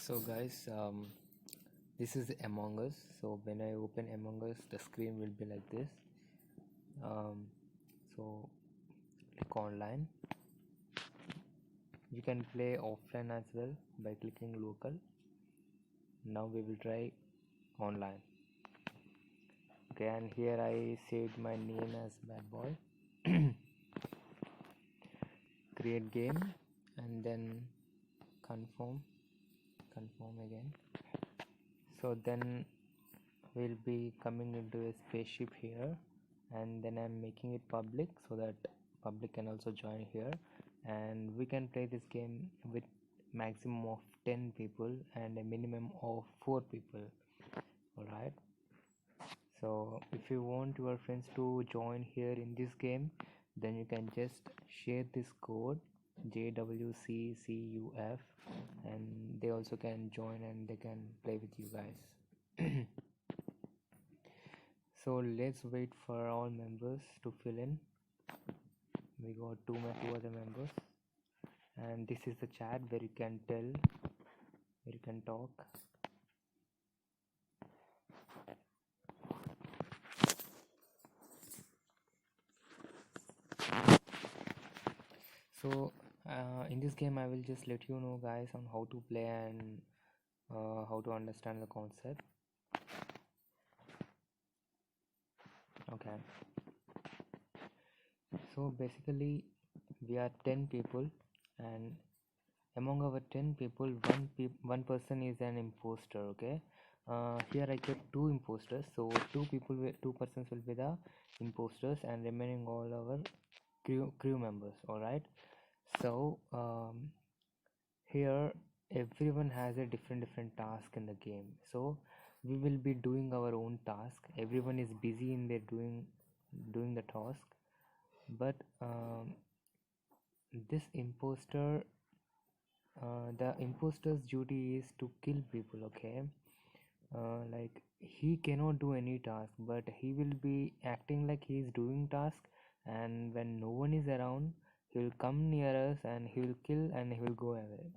So guys, this is Among Us. So when I open Among Us, the screen will be like this. So click online. You can play offline as well by clicking local. Now we will try online. Okay, and here I saved my name as Bad Boy. Create game and then confirm again. So then we'll be coming into a spaceship here, and then I'm making it public so that public can also join here, and we can play this game with maximum of 10 people and a minimum of 4 people. Alright, so if you want your friends to join here in this game, then you can just share this code JWCCUF, and they also can join and they can play with you guys. So let's wait for all members to fill in. We got two other members, and this is the chat where you can tell, where you can talk. So in this game I will just let you know guys on how to play and how to understand the concept. Okay, so basically we are 10 people, and among our 10 people, one person is an imposter. Okay, here I kept two imposters, so two persons will be the imposters, and remaining all our crew members. All right, so here everyone has a different task in the game, so we will be doing our own task. Everyone is busy in their doing the task, but this imposter, the imposter's duty is to kill people. Okay, like he cannot do any task, but he will be acting like he is doing task, and when no one is around, he will come near us and he will kill and he will go away.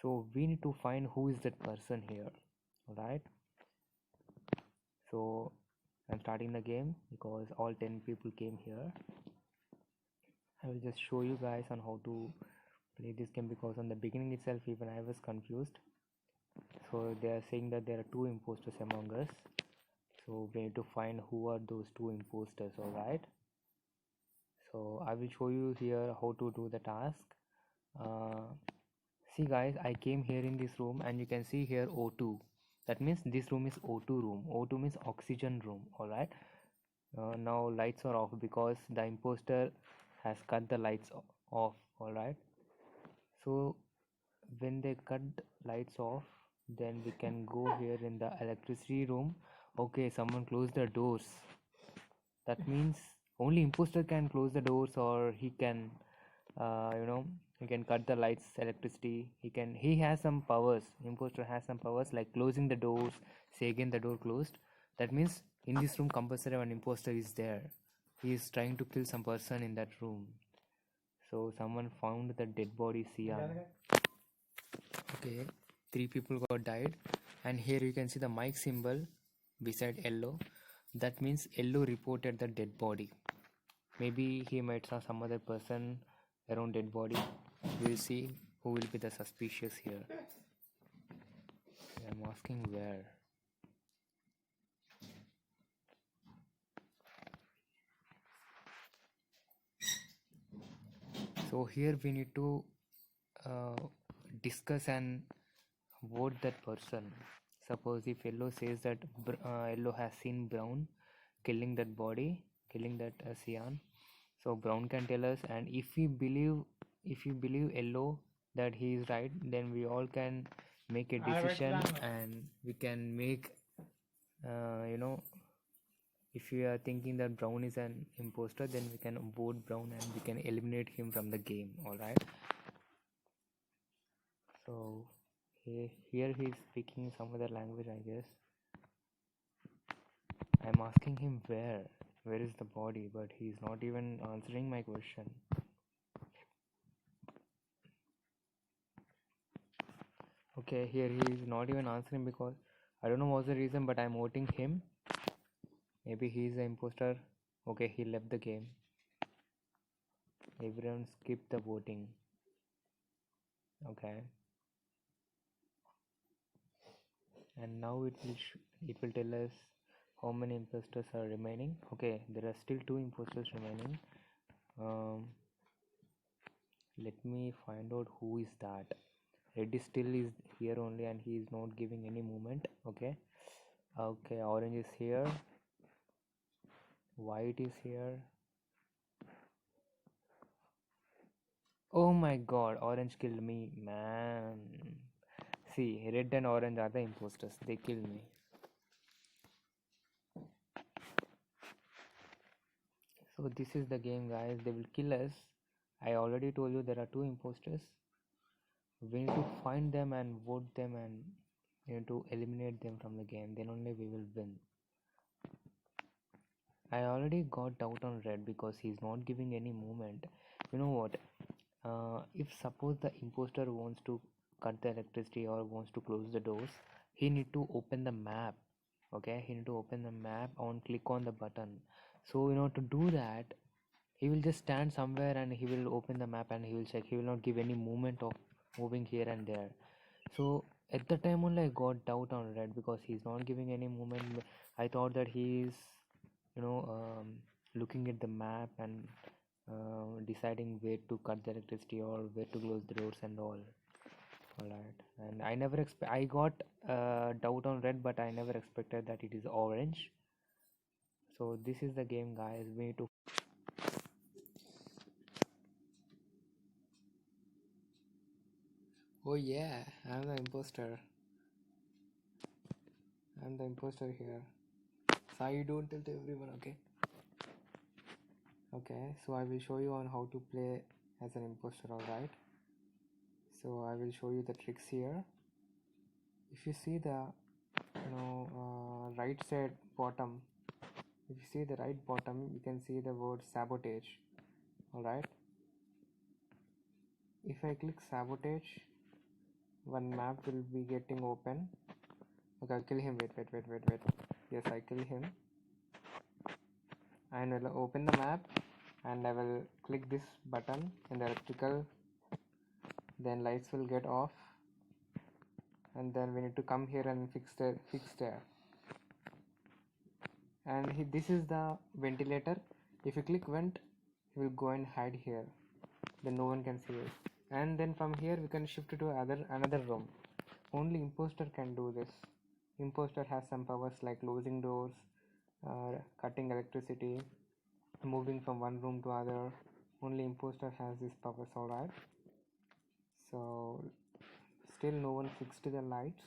So we need to find who is that person here. All right, so I'm starting the game because all 10 people came here. I will just show you guys on how to play this game, because on the beginning itself even I was confused. So they are saying that there are two imposters among us, so we need to find who are those two imposters. All right, so I will show you here how to do the task. See guys, I came here in this room and you can see here O2. That means this room is O2 room. O2 means oxygen room. All right, now lights are off because the imposter has cut the lights off. All right, so when they cut lights off, then we can go here in the electricity room. Okay, someone closed the doors. That means only imposter can close the doors, or he can he can cut the lights, electricity. He has some powers. Imposter has some powers like closing the doors. Say again, the door closed. That means in this room compulsory an imposter is there. He is trying to kill some person in that room. So someone found the dead body, Sian. Okay, 3 people got died, and here you can see the mic symbol beside yellow. That means yellow reported the dead body. Maybe he might saw some other person around dead body. We'll see who will be the suspicious here. I'm asking where. So here we need to discuss and vote that person. Suppose if yellow says that yellow has seen brown killing that body, killing that Sian, so brown can tell us, and if we believe yellow that he is right, then we all can make a decision, and we can make if we are thinking that brown is an imposter, then we can vote brown and we can eliminate him from the game. All right, so here he is speaking some other language, I guess. I'm asking him where is the body, but he's not even answering my question. Okay, here he is not even answering because I don't know what's the reason, but I'm voting him. Maybe he is the imposter. Okay, he left the game. Everyone skipped the voting. Okay. And now it will tell us how many imposters are remaining. Okay, there are still 2 imposters remaining. Let me find out who is that. Red is still is here only and he is not giving any movement. Okay. Okay, orange is here. White is here. Oh my god, orange killed me, man. See, red and orange are the imposters. They killed me. So this is the game, guys. They will kill us. I already told you there are 2 imposters. We need to find them and vote them and need to eliminate them from the game. Then only we will win. I already got doubt on red because he's not giving any movement. You know what? If suppose the imposter wants to cut the electricity or wants to close the doors, he need to open the map. Okay, he need to open the map and click on the button. So to do that, he will just stand somewhere and he will open the map and he will check. He will not give any movement of moving here and there. So at the time only I got doubt on red because he's not giving any movement. I thought that he is looking at the map and deciding where to cut the electricity or where to close the doors and all right. And I got doubt on red, but I never expected that it is orange. So this is the game, guys. We need to. Oh yeah, I'm the imposter. I'm the imposter here. Sai, don't tell to everyone, okay? Okay, so I will show you on how to play as an imposter, alright? So I will show you the tricks here. If you see the right side bottom, if you see the right bottom, you can see the word sabotage, alright? If I click sabotage, one map will be getting open. Okay, I'll kill him. Wait. Yes, I kill him. And I will open the map and I will click this button in the electrical. Then lights will get off. And then we need to come here and fix there. And this is the ventilator. If you click vent, he will go and hide here. Then no one can see it. And then from here we can shift to another room. Only imposter can do this. Imposter has some powers like closing doors, cutting electricity, moving from one room to other. Only imposter has these powers, alright? So still no one fixed the lights.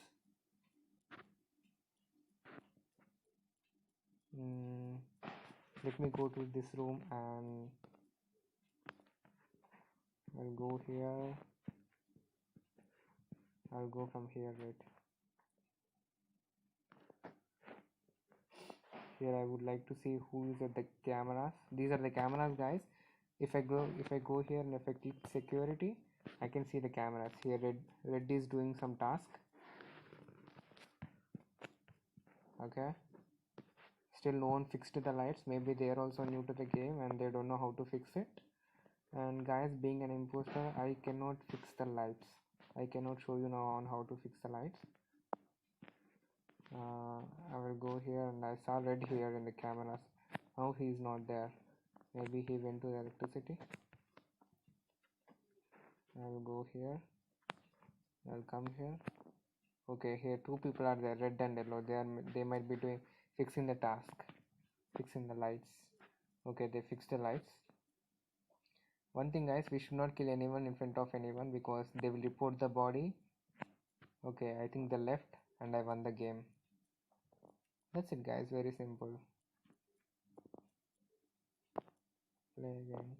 Let me go to this room and I'll go here. I'll go from here. Wait. Here I would like to see who is at the cameras. These are the cameras, guys. If I go here and if I click security, I can see the cameras. Here red is doing some task. Okay. Still no one fixed the lights. Maybe they are also new to the game and they don't know how to fix it. And guys, being an imposter, I cannot fix the lights. I cannot show you now on how to fix the lights. I will go here and I saw red here in the cameras. Now he is not there. Maybe he went to the electricity. I will go here. I'll come here. Okay, here 2 people are there, red and yellow. They might be fixing the task, fixing the lights. Okay, they fixed the lights. One thing, guys, we should not kill anyone in front of anyone because they will report the body. Okay, I think they left and I won the game. That's it, guys. Very simple. Play again.